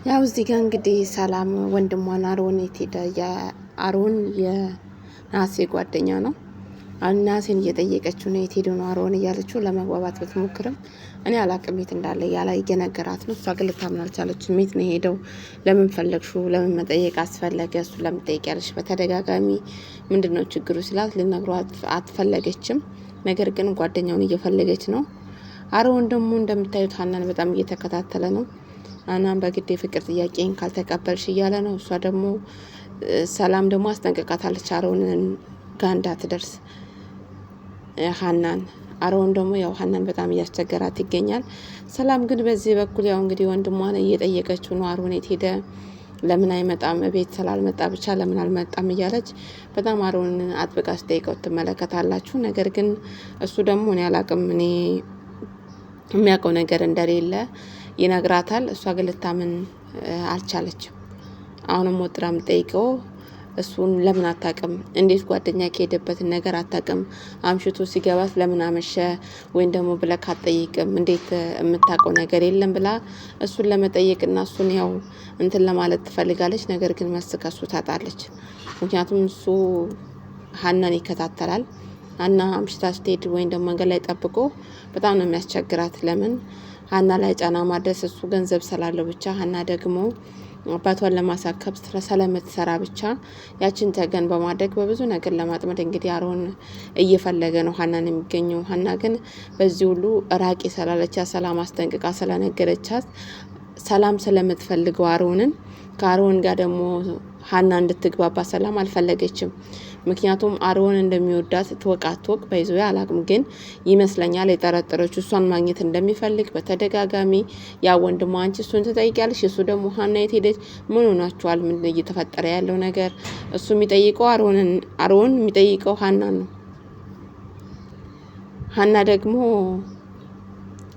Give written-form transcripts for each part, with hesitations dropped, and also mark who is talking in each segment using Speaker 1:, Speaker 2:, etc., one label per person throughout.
Speaker 1: ያው እዚህ ጋር እንግዲህ ሰላም ወንድሟን አሮን የት ሄደ? የአሮን የናሴ ጓደኛ ነው። ናሴን እየጠየቀችው ነው የት ሄዶ ነው አሮን እያለችው ለመግባባት ብትሞክርም እኔ አላቅም የት እንዳለ ያላ እየነገራት ነው። እሷ ግን ልታምን አልቻለችም። የት ነው ሄደው? ለምን ፈለግሽው? ለምን መጠየቅ አስፈለገ? እሱ ለምን ጠይቂያለሽ? በተደጋጋሚ ምንድነው ችግሩ ሲላት ልነግሯት አትፈለገችም። ነገር ግን ጓደኛውን እየፈለገች ነው። አሮን ደግሞ እንደምታዩት ሀናን በጣም እየተከታተለ ነው። አናም በግድ የፍቅር ጥያቄን ካልተቀበልሽ እያለ ነው። እሷ ደግሞ ሰላም ደግሞ አስጠንቅቃታለች አሮንን ጋር እንዳትደርስ ሀናን። አሮን ደግሞ ያው ሀናን በጣም እያስቸገራት ይገኛል። ሰላም ግን በዚህ በኩል ያው እንግዲህ ወንድሟን እየጠየቀችው ነው። አሮን የት ሄደ? ለምን አይመጣም? ቤት ስላልመጣ ብቻ ለምን አልመጣም እያለች በጣም አሮንን አጥብቃ ስጠይቀው ትመለከታላችሁ። ነገር ግን እሱ ደግሞ እኔ አላቅም እኔ የሚያውቀው ነገር እንደሌለ ይነግራታል። እሷ ግን ልታምን አልቻለችም። አሁንም ወጥራ የምጠይቀው እሱን ለምን አታውቅም? እንዴት ጓደኛ ከሄደበትን ነገር አታውቅም? አምሽቶ ሲገባት ለምን አመሸ ወይም ደግሞ ብለህ አትጠይቅም? እንዴት የምታውቀው ነገር የለም ብላ እሱን ለመጠየቅና እሱን ያው እንትን ለማለት ትፈልጋለች። ነገር ግን መልስ ከሱ ታጣለች። ምክንያቱም እሱ ሀናን ይከታተላል። ሀና አምሽታ ስትሄድ ወይም ደግሞ መንገድ ላይ ጠብቆ በጣም ነው የሚያስቸግራት። ለምን ሀና ላይ ጫና ማድረስ እሱ ገንዘብ ስላለው ብቻ፣ ሀና ደግሞ አባቷን ለማሳከብ ስለምትሰራ ብቻ ያችን ተገን በማድረግ በብዙ ነገር ለማጥመድ እንግዲህ አሮን እየፈለገ ነው ሀናን የሚገኘው። ሀና ግን በዚህ ሁሉ ራቂ ስላለቻት ሰላም አስጠንቅቃ ስለነገረቻት ሰላም ስለምትፈልገው አሮንን ከአሮን ጋር ደግሞ ሀና እንድትግባባ ሰላም አልፈለገችም። ምክንያቱም አሮን እንደሚወዳት ትወቅ አትወቅ በይዞ አላቅም፣ ግን ይመስለኛል የጠረጠረችው እሷን ማግኘት እንደሚፈልግ በተደጋጋሚ ያ ወንድሟ አንቺ እሱን ትጠይቂያለሽ፣ እሱ ደግሞ ሀና የት ሄደች? ምን ሆናችኋል? ምን እየተፈጠረ ያለው ነገር? እሱ የሚጠይቀው አሮን የሚጠይቀው ሀናን ነው። ሀና ደግሞ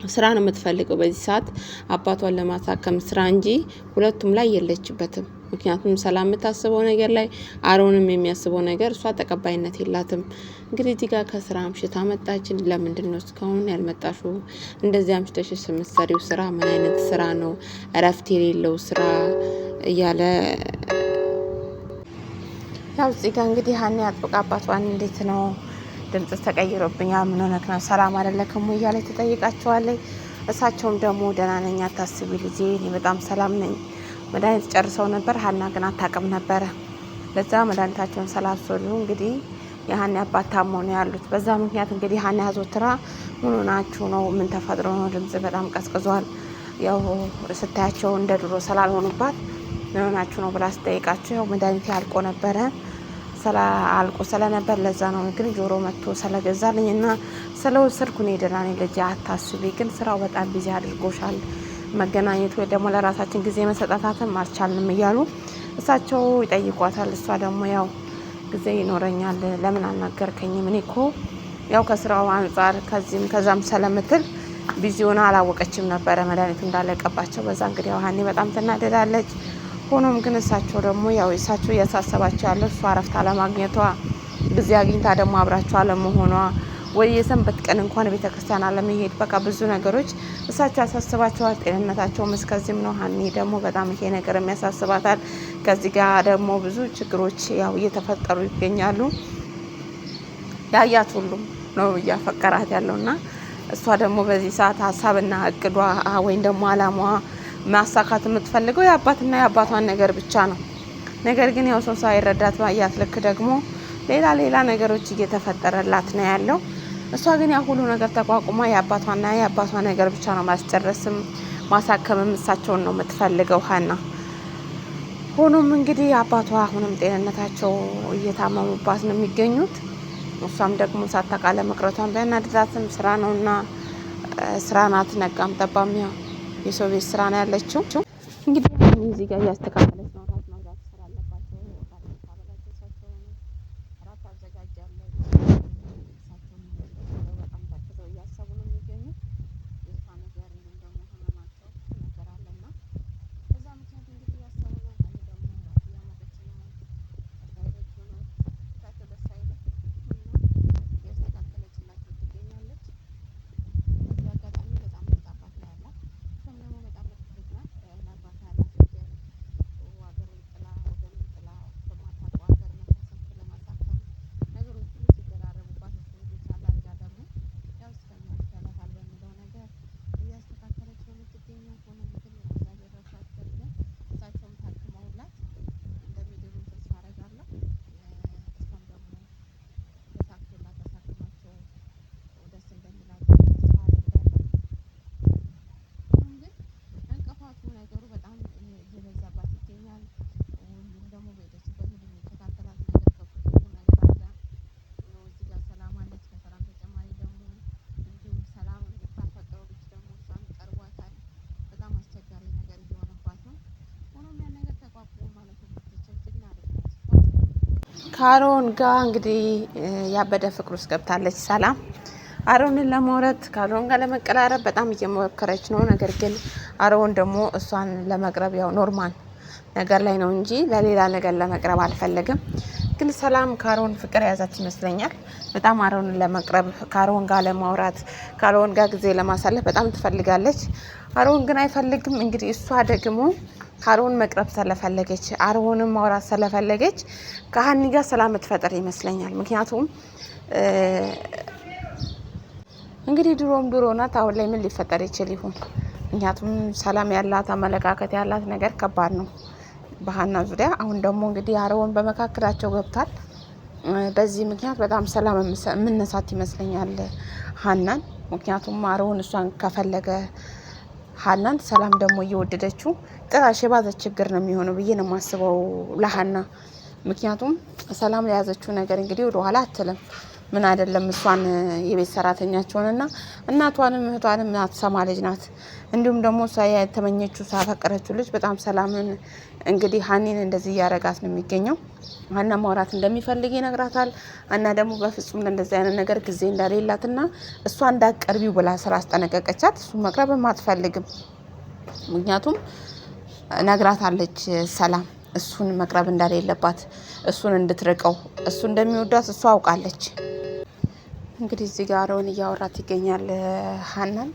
Speaker 1: ስራ ነው የምትፈልገው በዚህ ሰዓት አባቷን ለማሳከም ስራ እንጂ ሁለቱም ላይ የለችበትም። ምክንያቱም ሰላም የምታስበው ነገር ላይ አሮንም የሚያስበው ነገር እሷ ተቀባይነት የላትም። እንግዲህ እዚህ ጋር ከስራ አምሽታ መጣችን። ለምንድን ነው እስካሁን ያልመጣሽው? እንደዚህ አምሽተሽ የምትሰሪው ስራ ምን አይነት ስራ ነው? እረፍት የሌለው ስራ እያለ ያው እዚህ ጋር እንግዲህ ሀና ያጥብቃ አባቷን እንዴት ነው ድምጽ ተቀይሮብኛል፣ ምን ሆነክ ነው? ሰላም አይደለክም እያለች ትጠይቃቸዋለች። እሳቸውም ደግሞ ደህና ነኝ አታስቢ ልጄ፣ እኔ በጣም ሰላም ነኝ። መድኃኒት ጨርሰው ነበር፣ ሀና ግን አታውቅም ነበረ። ለዛ መድኃኒታቸውን ስላልወሰዱ እንግዲህ የሀና አባት ታመው ነው ያሉት። በዛ ምክንያት እንግዲህ ሀና ያዞትራ ምን ሆናችሁ ነው? ምን ተፈጥሮ ነው? ድምጽ በጣም ቀዝቅዟል። ያው ስታያቸው እንደ ድሮ ስላልሆኑባት ምን ሆናችሁ ነው ብላ ስጠይቃቸው ያው መድኃኒት ያልቆ ነበረ አልቆ ስለነበር ለዛ ነው። ግን ጆሮ መጥቶ ስለገዛልኝ እና ስለወሰድኩ ነው ደህና ነኝ ልጄ አታስቢ። ግን ስራው በጣም ቢዚ አድርጎሻል፣ መገናኘት ወይ ደግሞ ለራሳችን ጊዜ መሰጣታትም አልቻልንም እያሉ እሳቸው ይጠይቋታል። እሷ ደግሞ ያው ጊዜ ይኖረኛል ለምን አልነገርከኝም? እኔ እኮ ያው ከስራው አንጻር ከዚህም ከዛም ስለምትል ቢዚ ሆና አላወቀችም ነበረ መድኃኒቱ እንዳለቀባቸው። በዛ እንግዲህ ያው ሀኒ በጣም ትናደዳለች። ሆኖም ግን እሳቸው ደግሞ ያው እሳቸው እያሳሰባቸው ያለው እሷ እረፍት አለማግኘቷ፣ ጊዜ አግኝታ ደግሞ አብራቸው አለመሆኗ፣ ወይ የሰንበት ቀን እንኳን ቤተክርስቲያን አለመሄድ፣ በቃ ብዙ ነገሮች እሳቸው ያሳስባቸዋል። ጤንነታቸውም እስከዚህም ነው። ሀኒ ደግሞ በጣም ይሄ ነገር የሚያሳስባታል። ከዚህ ጋር ደግሞ ብዙ ችግሮች ያው እየተፈጠሩ ይገኛሉ። ያያት ሁሉም ነው እያፈቀራት ያለውና እሷ ደግሞ በዚህ ሰዓት ሀሳብና እቅዷ ወይም ደግሞ አላማዋ ማሳካት የምትፈልገው የአባትና የአባቷን ነገር ብቻ ነው። ነገር ግን ያው ሰው ሳይረዳት ባያት ልክ ደግሞ ሌላ ነገሮች እየተፈጠረላት ነው ያለው። እሷ ግን ያ ሁሉ ነገር ተቋቁማ የአባቷና የአባቷ ነገር ብቻ ነው ማስጨረስም ማሳከምም እሳቸውን ነው የምትፈልገው ሀና። ሆኖም እንግዲህ አባቷ አሁንም ጤንነታቸው እየታመሙባት ነው የሚገኙት። እሷም ደግሞ ሳታቃለ መቅረቷን ቢያናድዳትም ስራ ነውና ስራ ናት፣ ነጋም ጠባም ያው የሰው ቤት ስራ ነው ያለችው። እንግዲህ እዚህ ጋር እያስተካከለች ነው። ራት መብላት ስላለባቸው ታበላቸው እሳቸው ራት አዘጋጃለች። እሳቸው በጣም ታክተው እያሰቡ ነው የሚገኙት። የእሷ ነገር እንዲሁም ደግሞ ህመማቸው ነገር አለና በዛ ምክንያት እንግዲህ እያሰቡ ነው። እኔ ደግሞ ራት እያመጠች ነው ታይበች ነው ታቸው ደስ አይልም እያስተካከለችላቸው ትገኛለች። በዚህ አጋጣሚ በጣም መጣባት ነው ያላት። እሷም ደግሞ በጣም ለትልቅ ናት። ለአባቷ ያላት ከአሮን ጋር እንግዲህ ያበደ ፍቅር ውስጥ ገብታለች ሰላም። አሮንን ለማውራት ከአሮን ጋር ለመቀራረብ በጣም እየሞከረች ነው። ነገር ግን አሮን ደግሞ እሷን ለመቅረብ ያው ኖርማል ነገር ላይ ነው እንጂ ለሌላ ነገር ለመቅረብ አልፈለግም። ግን ሰላም ከአሮን ፍቅር የያዛት ይመስለኛል። በጣም አሮንን ለመቅረብ ከአሮን ጋር ለማውራት ከአሮን ጋር ጊዜ ለማሳለፍ በጣም ትፈልጋለች። አሮን ግን አይፈልግም። እንግዲህ እሷ ደግሞ ከአሮን መቅረብ ስለፈለገች አሮንን ማውራት ስለፈለገች ከሀኒ ጋር ሰላም ትፈጠር ይመስለኛል። ምክንያቱም እንግዲህ ድሮም ድሮ ናት። አሁን ላይ ምን ሊፈጠር ይችል ይሆን? ምክንያቱም ሰላም ያላት አመለካከት ያላት ነገር ከባድ ነው በሀና ዙሪያ። አሁን ደግሞ እንግዲህ አሮን በመካከላቸው ገብቷል። በዚህ ምክንያት በጣም ሰላም የምነሳት ይመስለኛል ሀናን። ምክንያቱም አሮን እሷን ከፈለገ ሀናን ሰላም ደግሞ እየወደደችው ጥራሽ የባዘ ችግር ነው የሚሆነው ብዬ ነው የማስበው ለሀና። ምክንያቱም ሰላም የያዘችው ነገር እንግዲህ ወደኋላ አትልም። ምን አይደለም እሷን የቤት ሰራተኛቸውንና እናቷንም እህቷንም አትሰማ ልጅ ናት። እንዲሁም ደግሞ እሷ የተመኘችው ሳፈቀረችው ልጅ በጣም ሰላምን እንግዲህ ሀኒን እንደዚህ እያረጋት ነው የሚገኘው። ሀና ማውራት እንደሚፈልግ ይነግራታል። ሀና ደግሞ በፍጹም እንደዚህ አይነት ነገር ጊዜ እንደሌላትና እሷ እንዳትቀርቢው ብላ ስራ አስጠነቀቀቻት። እሱ መቅረብም አትፈልግም። ምክንያቱም ነግራታለች ሰላም እሱን መቅረብ እንደሌለባት፣ እሱን እንድትርቀው፣ እሱ እንደሚወዳት እሷ አውቃለች። እንግዲህ እዚህ ጋር አሮን እያወራት ይገኛል ሀናን።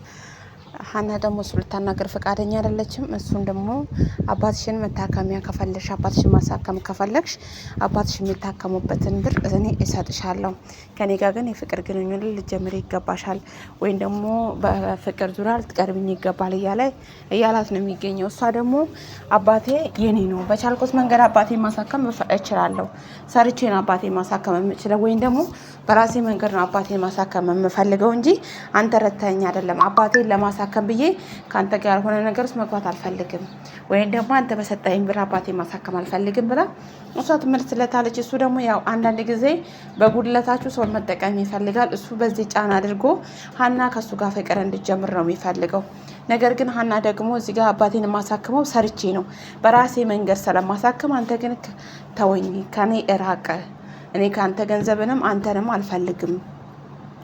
Speaker 1: ሀና ደግሞ እሱ ልታናገር ፈቃደኛ አይደለችም። እሱን ደግሞ አባትሽን መታከሚያ ከፈለግሽ፣ አባትሽን ማሳከም ከፈለግሽ አባትሽ የሚታከሙበትን ብር እኔ እሰጥሻለሁ፣ ከኔ ጋር ግን የፍቅር ግንኙነት ልትጀምሪ ይገባሻል፣ ወይም ደግሞ በፍቅር ዙሪያ ልትቀርብኝ ይገባል እያላት ነው የሚገኘው። እሷ ደግሞ አባቴ የኔ ነው፣ በቻልኩት መንገድ አባቴ ማሳከም እችላለሁ፣ ሰርቼ ነው አባቴ ማሳከም የምችለው፣ ወይም ደግሞ በራሴ መንገድ ነው አባቴ ማሳከም የምፈልገው እንጂ አንተ ረተኸኝ አይደለም። አባቴን ለማሳከም ብዬ ከአንተ ጋር የሆነ ነገር ውስጥ መግባት አልፈልግም፣ ወይም ደግሞ አንተ በሰጠኝ ብር አባቴ ማሳከም አልፈልግም ብላ እሷ ትመልስለታለች። እሱ ደግሞ ያው አንዳንድ ጊዜ በጉድለታችሁ ሰውን መጠቀም ይፈልጋል። እሱ በዚህ ጫና አድርጎ ሀና ከሱ ጋር ፍቅር እንድጀምር ነው የሚፈልገው። ነገር ግን ሀና ደግሞ እዚህ ጋር አባቴን የማሳክመው ሰርቼ ነው በራሴ መንገድ ስለማሳክም፣ አንተ ግን ተወኝ፣ ከኔ እራቀ፣ እኔ ከአንተ ገንዘብንም አንተንም አልፈልግም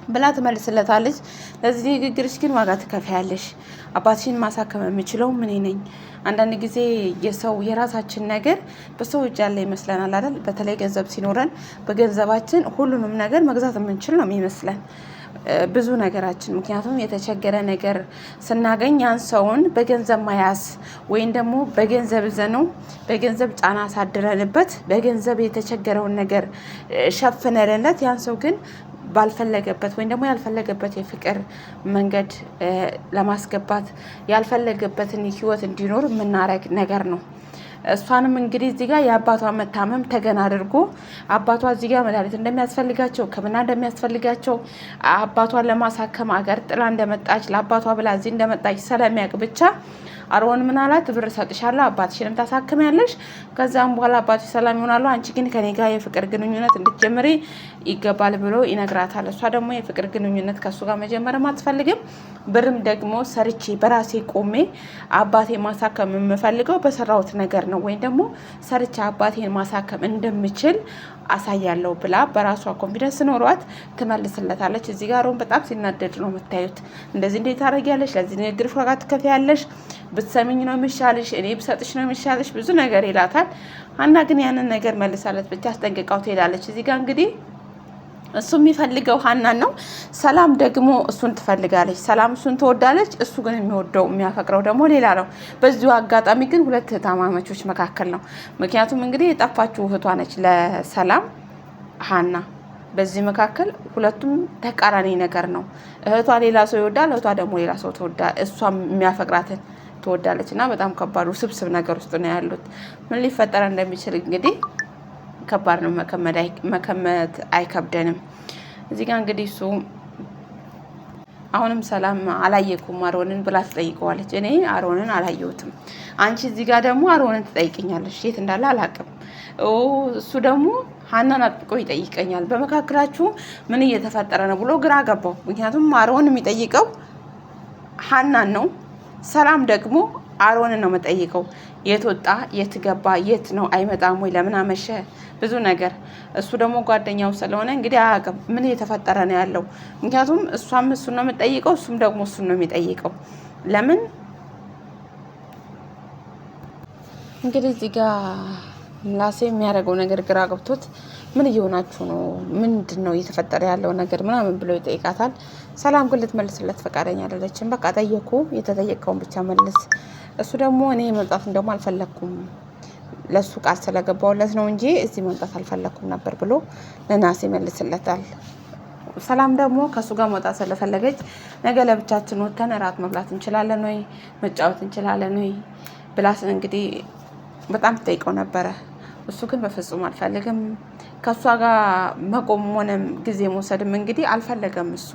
Speaker 1: ብላ ትመልስለታለች። ለዚህ ንግግርሽ ግን ዋጋ ትከፍያለሽ። አባትሽን ማሳከም የምችለው ምን ነኝ? አንዳንድ ጊዜ የሰው የራሳችን ነገር በሰው እጅ ያለ ይመስለናል አይደል? በተለይ ገንዘብ ሲኖረን በገንዘባችን ሁሉንም ነገር መግዛት የምንችል ነው የሚመስለን ብዙ ነገራችን። ምክንያቱም የተቸገረ ነገር ስናገኝ ያን ሰውን በገንዘብ መያዝ ወይም ደግሞ በገንዘብ ዘነው በገንዘብ ጫና አሳድረንበት በገንዘብ የተቸገረውን ነገር ሸፍነንለት ያን ሰው ግን ባልፈለገበት ወይም ደግሞ ያልፈለገበት የፍቅር መንገድ ለማስገባት ያልፈለገበትን ህይወት እንዲኖር የምናረግ ነገር ነው። እሷንም እንግዲህ እዚህ ጋር የአባቷ መታመም ተገን አድርጎ አባቷ እዚህ ጋር መድኃኒት እንደሚያስፈልጋቸው ሕክምና እንደሚያስፈልጋቸው አባቷን ለማሳከም አገር ጥላ እንደመጣች ለአባቷ ብላ እዚህ እንደመጣች ስለሚያውቅ ብቻ አሮን ምን አላት? ብር እሰጥሻለሁ፣ አባትሽንም ታሳክሚያለሽ፣ ከዛም በኋላ አባትሽ ሰላም ይሆናሉ፣ አንቺ ግን ከኔ ጋር የፍቅር ግንኙነት እንድትጀምሪ ይገባል ብሎ ይነግራታል። እሷ ደግሞ የፍቅር ግንኙነት ከሱ ጋር መጀመርም አትፈልግም። ብርም ደግሞ ሰርቼ በራሴ ቆሜ አባቴ ማሳከም የምፈልገው በሰራሁት ነገር ነው፣ ወይም ደግሞ ሰርቼ አባቴን ማሳከም እንደምችል አሳያለሁ ብላ በራሷ ኮንፊደንስ ኖሯት ትመልስለታለች። እዚህ ጋር አሮን በጣም ሲናደድ ነው የምታዩት። እንደዚህ እንዴት ታደርጊያለሽ? ለዚህ ንግግርሽ ዋጋ ትከፍያለሽ፣ ብትሰሚኝ ነው የሚሻልሽ፣ እኔ ብሰጥሽ ነው የሚሻልሽ፣ ብዙ ነገር ይላታል። ሀና ግን ያንን ነገር መልሳለት ብቻ አስጠንቅቃው ትሄዳለች። እዚህ ጋር እንግዲህ እሱ የሚፈልገው ሀናን ነው። ሰላም ደግሞ እሱን ትፈልጋለች። ሰላም እሱን ትወዳለች። እሱ ግን የሚወደው የሚያፈቅረው ደግሞ ሌላ ነው። በዚሁ አጋጣሚ ግን ሁለት እህታማማቾች መካከል ነው። ምክንያቱም እንግዲህ የጠፋችው እህቷ ነች ለሰላም ሀና። በዚህ መካከል ሁለቱም ተቃራኒ ነገር ነው። እህቷ ሌላ ሰው ይወዳል፣ እህቷ ደግሞ ሌላ ሰው ትወዳል። እሷ የሚያፈቅራትን ትወዳለች እና በጣም ከባድ ውስብስብ ነገር ውስጥ ነው ያሉት። ምን ሊፈጠር እንደሚችል እንግዲህ ከባድ ነው፣ መከመት አይከብደንም። እዚህ ጋር እንግዲህ እሱ አሁንም ሰላም አላየኩም አሮንን ብላ ትጠይቀዋለች። እኔ አሮንን አላየሁትም፣ አንቺ እዚህ ጋር ደግሞ አሮንን ትጠይቀኛለሽ፣ የት እንዳለ አላውቅም። እሱ ደግሞ ሀናን አጥብቆ ይጠይቀኛል። በመካከላችሁ ምን እየተፈጠረ ነው ብሎ ግራ ገባው። ምክንያቱም አሮን የሚጠይቀው ሀናን ነው፣ ሰላም ደግሞ አሮንን ነው የምጠይቀው። የት ወጣ፣ የት ገባ፣ የት ነው፣ አይመጣም ወይ፣ ለምን አመሸ፣ ብዙ ነገር። እሱ ደግሞ ጓደኛው ስለሆነ እንግዲህ አያውቅም ምን እየተፈጠረ ነው ያለው። ምክንያቱም እሷም እሱን ነው የምጠይቀው፣ እሱም ደግሞ እሱን ነው የሚጠይቀው። ለምን እንግዲህ እዚህ ጋር ምላሴ የሚያደርገው ነገር ግራ ገብቶት ምን እየሆናችሁ ነው? ምንድን ነው እየተፈጠረ ያለው ነገር ምናምን ብሎ ይጠይቃታል። ሰላም ግን ልትመልስለት ፈቃደኛ አይደለችም። በቃ ጠየኩ፣ የተጠየቀውን ብቻ መልስ። እሱ ደግሞ እኔ መምጣት እንደውም አልፈለግኩም፣ ለእሱ ቃል ስለገባውለት ነው እንጂ እዚህ መምጣት አልፈለግኩም ነበር ብሎ ለናሴ ይመልስለታል። ሰላም ደግሞ ከእሱ ጋር መውጣት ስለፈለገች ነገ ለብቻችን ወጥተን እራት መብላት እንችላለን ወይ፣ መጫወት እንችላለን ወይ ብላስ እንግዲህ በጣም ትጠይቀው ነበረ። እሱ ግን በፍጹም አልፈልግም፣ ከእሷ ጋር መቆም ሆነም ጊዜ መውሰድም እንግዲህ አልፈለገም። እሱ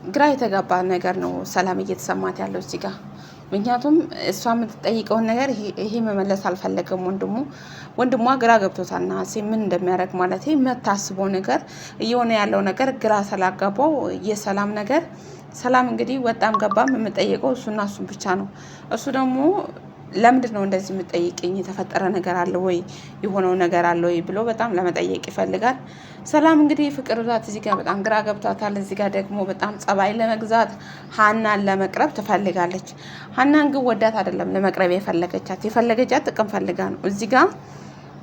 Speaker 1: ግራ የተጋባ ነገር ነው ሰላም እየተሰማት ያለው እዚህ ጋር። ምክንያቱም እሷ የምትጠይቀውን ነገር ይሄ መመለስ አልፈለገም። ወንድሟ ግራ ገብቶታል። ናሴ ምን እንደሚያደርግ ማለት የምታስበው ነገር እየሆነ ያለው ነገር ግራ ስላጋባው የሰላም ነገር ሰላም እንግዲህ ወጣም ገባም የምጠይቀው እሱና እሱን ብቻ ነው። እሱ ደግሞ ለምንድን ነው እንደዚህ የምጠይቅኝ? የተፈጠረ ነገር አለ ወይ? የሆነው ነገር አለ ወይ ብሎ በጣም ለመጠየቅ ይፈልጋል። ሰላም እንግዲህ ፍቅር ብዛት እዚህ ጋር በጣም ግራ ገብቷታል። እዚህ ጋር ደግሞ በጣም ጸባይ ለመግዛት ሀናን ለመቅረብ ትፈልጋለች። ሀናን ግን ወዳት አይደለም ለመቅረብ የፈለገቻት ጥቅም ፈልጋ ነው። እዚህ ጋር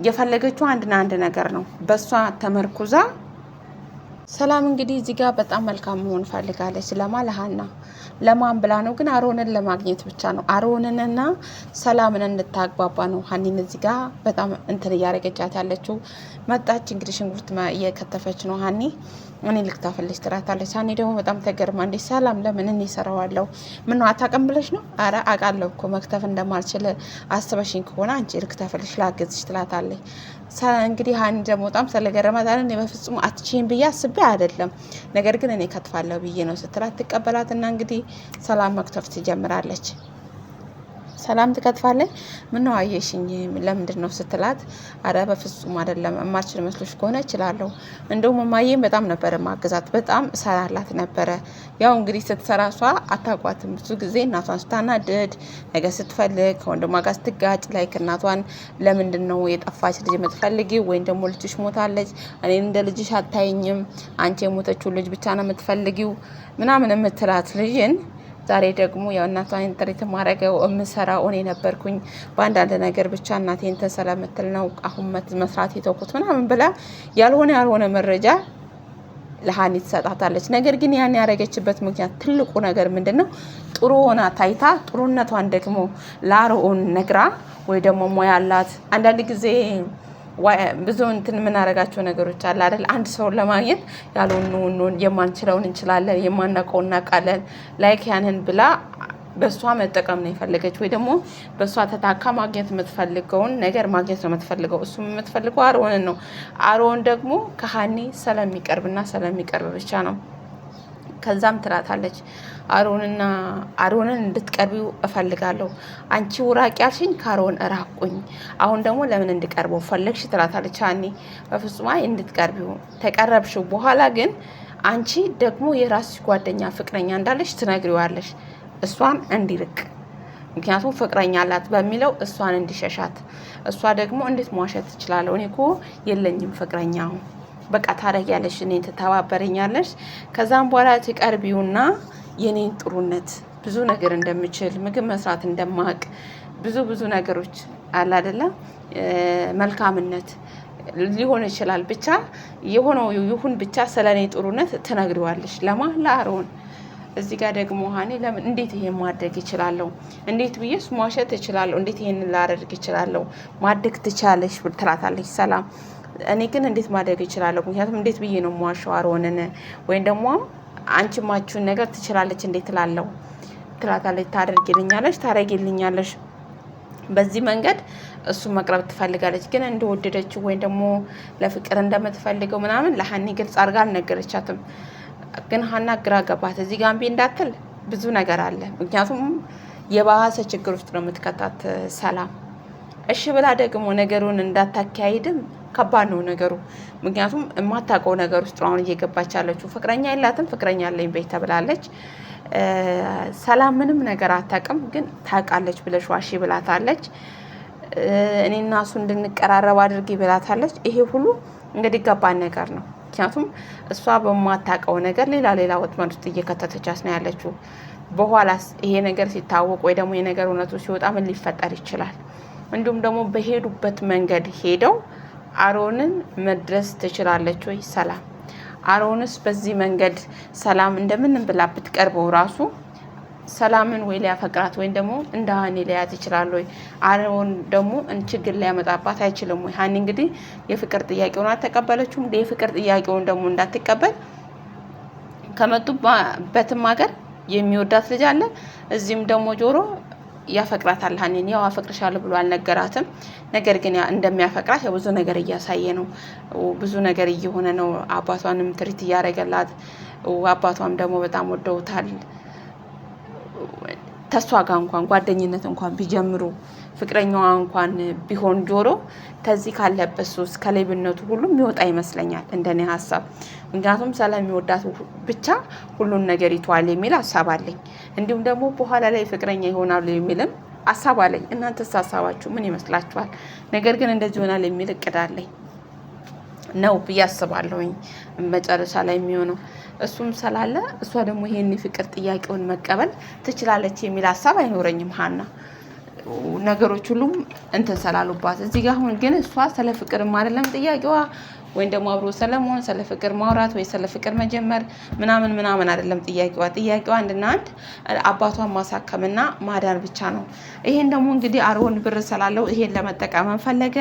Speaker 1: የፈለገችው አንድና አንድ ነገር ነው፣ በእሷ ተመርኩዛ። ሰላም እንግዲህ እዚህ ጋር በጣም መልካም መሆን ፈልጋለች። ለሀና ለማን ብላ ነው? ግን አሮንን ለማግኘት ብቻ ነው። አሮንንና ሰላምን እንድታግባባ ነው ሀኒን እዚህ ጋር በጣም እንትን እያደረገቻት ያለችው። መጣች እንግዲህ ሽንኩርት እየከተፈች ነው ሀኒ። እኔ ልክታፈልሽ ትላታለች። ሀኒ ደግሞ በጣም ተገርማ እንዴ ሰላም ለምን እኔ እሰራዋለሁ? ምነው አታውቅም ብለሽ ነው? አረ አውቃለሁ እኮ መክተፍ እንደማልችል አስበሽኝ ከሆነ አንቺ ልክተፍልሽ ላግዝሽ ትላታለች። እንግዲህ ሀኒ ደግሞ በጣም ስለገረማት እኔ በፍጹም አትችይም ብዬ አስቤ አይደለም፣ ነገር ግን እኔ ከትፋለሁ ብዬ ነው ስትላት ትቀበላትና እንግዲህ ሰላም መክተፍ ትጀምራለች። ሰላም ትከትፋለች። ምነው አየሽኝ ለምንድን ነው ስትላት፣ አረ በፍጹም አይደለም እማልችል መስሎሽ ከሆነ እችላለሁ። እንደውም እማዬም በጣም ነበረ ማገዛት፣ በጣም እሰራላት ነበረ። ያው እንግዲህ ስትሰራ እሷ አታውቋትም። ብዙ ጊዜ እናቷን ስታናድድ፣ ነገር ስትፈልግ፣ ከወንድሟ ጋር ስትጋጭ፣ ላይክ እናቷን ለምንድን ነው የጠፋች ልጅ የምትፈልጊው? ወይም ደግሞ ልጅሽ ሞታለች፣ እኔን እንደ ልጅሽ አታይኝም፣ አንቺ የሞተችው ልጅ ብቻ ነው የምትፈልጊው ምናምን የምትላት ልጅን ዛሬ ደግሞ ያው እናቷን ኢንተርኔት ማረገው የምሰራው እኔ ነበርኩኝ በአንዳንድ ነገር ብቻ እናቴን ስለምትል ነው አሁን መስራት የተውኩት ምናምን ብላ ያልሆነ መረጃ ለሀኒ ትሰጣታለች። ነገር ግን ያን ያረገችበት ምክንያት ትልቁ ነገር ምንድነው? ጥሩ ሆና ታይታ ጥሩነቷን ደግሞ ለአሮን ነግራ ወይ ደግሞ ሞያላት። አንዳንድ ጊዜ ብዙ እንትን የምናደርጋቸው ነገሮች አለ አይደል? አንድ ሰውን ለማግኘት ያልሆነውን የማንችለውን እንችላለን፣ የማናውቀውን እናውቃለን። ላይክ ያንን ብላ በእሷ መጠቀም ነው የፈለገች፣ ወይ ደግሞ በእሷ ተታካ ማግኘት የምትፈልገውን ነገር ማግኘት ነው የምትፈልገው። እሱም የምትፈልገው አሮንን ነው። አሮን ደግሞ ከሀኒ ስለሚቀርብና ስለሚቀርብ ብቻ ነው። ከዛም ትላታለች አሮንን እንድትቀርቢው እፈልጋለሁ። አንቺ ውራቂ ያልሽኝ ከአሮን እራቁኝ። አሁን ደግሞ ለምን እንድቀርበው ፈለግሽ? ትላታለች ሀኒ። በፍጹም እንድትቀርቢው ተቀረብሽው በኋላ ግን አንቺ ደግሞ የራስሽ ጓደኛ ፍቅረኛ እንዳለሽ ትነግሪዋለሽ፣ እሷን እንዲርቅ። ምክንያቱም ፍቅረኛ አላት በሚለው እሷን እንዲሸሻት። እሷ ደግሞ እንዴት መዋሸት ትችላለሁ? እኔ እኮ የለኝም ፍቅረኛ። በቃ ታረጊያለሽ፣ እኔን ትተባበረኛለሽ። ከዛም በኋላ ትቀርቢውና የኔን ጥሩነት ብዙ ነገር እንደምችል ምግብ መስራት እንደማቅ ብዙ ነገሮች አለ አይደለ? መልካምነት ሊሆን ይችላል። ብቻ የሆነው ይሁን ብቻ ስለኔ ጥሩነት ትነግሪዋለሽ። ለአሮን። እዚህ ጋር ደግሞ ሀኒ ለምን እንዴት ይሄን ማድረግ ይችላለሁ? እንዴት ብዬስ መዋሸት እችላለሁ? እንዴት ይሄን ላደርግ እችላለሁ? ማድረግ ትቻለሽ ትላታለች ሰላም። እኔ ግን እንዴት ማድረግ እችላለሁ? ምክንያቱም እንዴት ብዬ ነው የማዋሸው አሮንን? ወይም ደግሞ አንቺ ማችሁን ነገር ትችላለች እንዴት ትላለው ትላታለች። ታረጊልኛለሽ። በዚህ መንገድ እሱ መቅረብ ትፈልጋለች። ግን እንደወደደችው ወይም ደግሞ ለፍቅር እንደምትፈልገው ምናምን ለሀኒ ግልጽ አድርጋ አልነገረቻትም። ግን ሀና ግራ ገባት። እዚህ ጋር እምቢ እንዳትል ብዙ ነገር አለ። ምክንያቱም የባሰ ችግር ውስጥ ነው የምትከታት ሰላም። እሺ ብላ ደግሞ ነገሩን እንዳታካሂድም ከባድ ነው ነገሩ። ምክንያቱም የማታውቀው ነገር ውስጥ አሁን እየገባች ያለችው። ፍቅረኛ የላትም፣ ፍቅረኛ አለኝ በይ ተብላለች። ሰላም ምንም ነገር አታውቅም፣ ግን ታውቃለች ብለሽ ዋሺ ብላታለች። እኔና እሱ እንድንቀራረብ አድርጊ ብላታለች። ይሄ ሁሉ እንግዲህ ገባን ነገር ነው። ምክንያቱም እሷ በማታውቀው ነገር ሌላ ወጥመድ ውስጥ እየከተተቻት ነው ያለችው። በኋላስ ይሄ ነገር ሲታወቅ ወይ ደግሞ የነገር እውነቱ ሲወጣ ምን ሊፈጠር ይችላል? እንዲሁም ደግሞ በሄዱበት መንገድ ሄደው አሮንን መድረስ ትችላለች ወይ ሰላም? አሮንስ በዚህ መንገድ ሰላም እንደምንም ብላ ብትቀርበው ራሱ ሰላምን ወይ ሊያፈቅራት ወይም ደግሞ እንደ ሀኒ ሊያዝ ይችላል ወይ? አሮን ደግሞ ችግር ሊያመጣባት አይችልም ወይ? ሀኒ እንግዲህ የፍቅር ጥያቄውን አልተቀበለችውም። የፍቅር ጥያቄውን ደግሞ እንዳትቀበል ከመጡበትም ሀገር የሚወዳት ልጅ አለ። እዚህም ደግሞ ጆሮ ያፈቅራታል። ሀኒን ያው አፈቅርሻለሁ ብሎ አልነገራትም። ነገር ግን እንደሚያፈቅራት ብዙ ነገር እያሳየ ነው። ብዙ ነገር እየሆነ ነው። አባቷንም ትሪት እያደረገላት፣ አባቷም ደግሞ በጣም ወደውታል። ተሷ ጋር እንኳን ጓደኝነት እንኳን ቢጀምሩ ፍቅረኛዋ እንኳን ቢሆን ጆሮ ከዚህ ካለበት ሱስ ከሌብነቱ ሁሉም ይወጣ ይመስለኛል እንደኔ ሀሳብ። ምክንያቱም ስለሚወዳት ብቻ ሁሉን ነገር ይተዋል የሚል ሀሳብ አለኝ። እንዲሁም ደግሞ በኋላ ላይ ፍቅረኛ ይሆናሉ የሚልም ሀሳብ አለኝ። እናንተስ ሀሳባችሁ ምን ይመስላችኋል? ነገር ግን እንደዚህ ይሆናል የሚል እቅድ አለኝ ነው ብዬ አስባለሁኝ። መጨረሻ ላይ የሚሆነው እሱም ስላለ እሷ ደግሞ ይሄን የፍቅር ጥያቄውን መቀበል ትችላለች የሚል ሀሳብ አይኖረኝም። ሀና ነገሮች ሁሉም እንትን ስላሉባት እዚህ ጋር አሁን ግን እሷ ስለ ፍቅርም አይደለም ጥያቄዋ ወይም ደግሞ አብሮ ሰለሞን ስለ ፍቅር ማውራት ወይ ስለ ፍቅር መጀመር ምናምን አይደለም ጥያቄዋ አንድና አንድ አባቷን ማሳከምና ማዳን ብቻ ነው። ይሄን ደግሞ እንግዲህ አሮን ብር ስላለው ይሄን ለመጠቀም ፈለገ።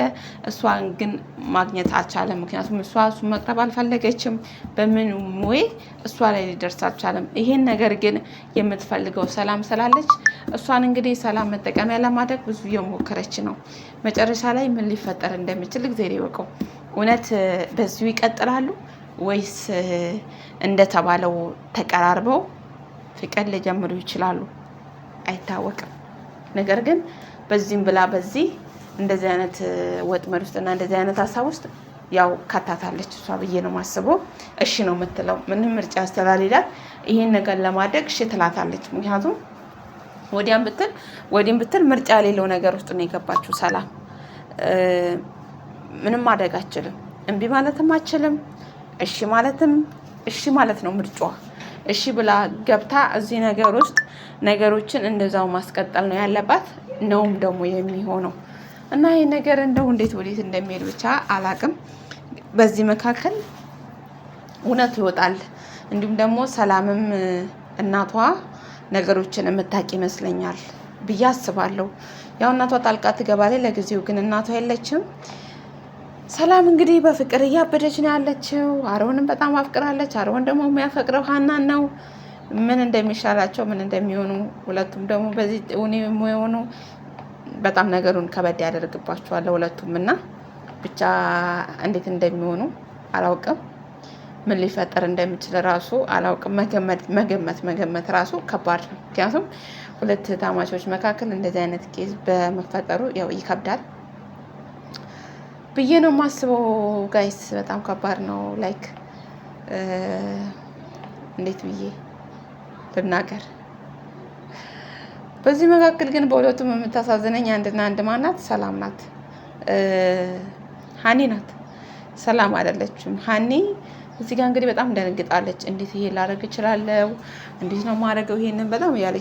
Speaker 1: እሷን ግን ማግኘት አልቻለም። ምክንያቱም እሷ እሱን መቅረብ አልፈለገችም። በምን ወይ እሷ ላይ ሊደርስ አልቻለም። ይሄን ነገር ግን የምትፈልገው ሰላም ስላለች እሷን እንግዲህ ሰላም መጠቀሚያ ለማድረግ ብዙ እየሞከረች ነው። መጨረሻ ላይ ምን ሊፈጠር እንደሚችል እግዚአብሔር ይወቀው። እውነት በዚሁ ይቀጥላሉ ወይስ እንደተባለው ተቀራርበው ፍቅር ሊጀምሩ ይችላሉ? አይታወቅም። ነገር ግን በዚህም ብላ በዚህ እንደዚህ አይነት ወጥመድ ውስጥና እንደዚህ አይነት ሀሳብ ውስጥ ያው ካታታለች እሷ ብዬ ነው ማስበው። እሺ ነው የምትለው። ምንም ምርጫ ያስተላልዳል። ይሄን ነገር ለማድረግ እሺ ትላታለች። ምክንያቱም ወዲህም ብትል ምርጫ የሌለው ነገር ውስጥ ነው የገባችው ሰላም። ምንም ማድረግ አችልም። እምቢ ማለትም አችልም። እሺ ማለት ነው ምርጫዋ። እሺ ብላ ገብታ እዚህ ነገር ውስጥ ነገሮችን እንደዛው ማስቀጠል ነው ያለባት ነውም ደግሞ የሚሆነው እና ይሄ ነገር እንደው እንዴት ወዴት እንደሚሄድ ብቻ አላቅም። በዚህ መካከል እውነት ይወጣል። እንዲሁም ደግሞ ሰላምም እናቷ ነገሮችን የምታውቅ ይመስለኛል ብዬ አስባለሁ። ያው እናቷ ጣልቃ ትገባለች። ለጊዜው ግን እናቷ የለችም። ሰላም እንግዲህ በፍቅር እያበደች ነው ያለችው። አሮንም በጣም አፍቅራለች። አሮን ደግሞ የሚያፈቅረው ሀናን ነው። ምን እንደሚሻላቸው ምን እንደሚሆኑ ሁለቱም ደግሞ በዚህ የሆኑ በጣም ነገሩን ከበድ ያደርግባቸዋል ሁለቱም እና ብቻ እንዴት እንደሚሆኑ አላውቅም። ምን ሊፈጠር እንደሚችል ራሱ አላውቅም። መገመት ራሱ ከባድ ነው። ምክንያቱም ሁለት ታማቾች መካከል እንደዚህ አይነት ኬዝ በመፈጠሩ ያው ይከብዳል ብዬ ነው የማስበው። ጋይስ በጣም ከባድ ነው። ላይክ እንዴት ብዬ ልናገር? በዚህ መካከል ግን በሁለቱም የምታሳዝነኝ አንድና አንድ ማናት? ሰላም ናት። ሀኒ ናት። ሰላም አይደለችም። ሀኒ እዚህ ጋር እንግዲህ በጣም ደንግጣለች። እንዴት ይሄ ላደርግ እችላለሁ? እንዴት ነው የማደርገው? ይሄንን በጣም እያለች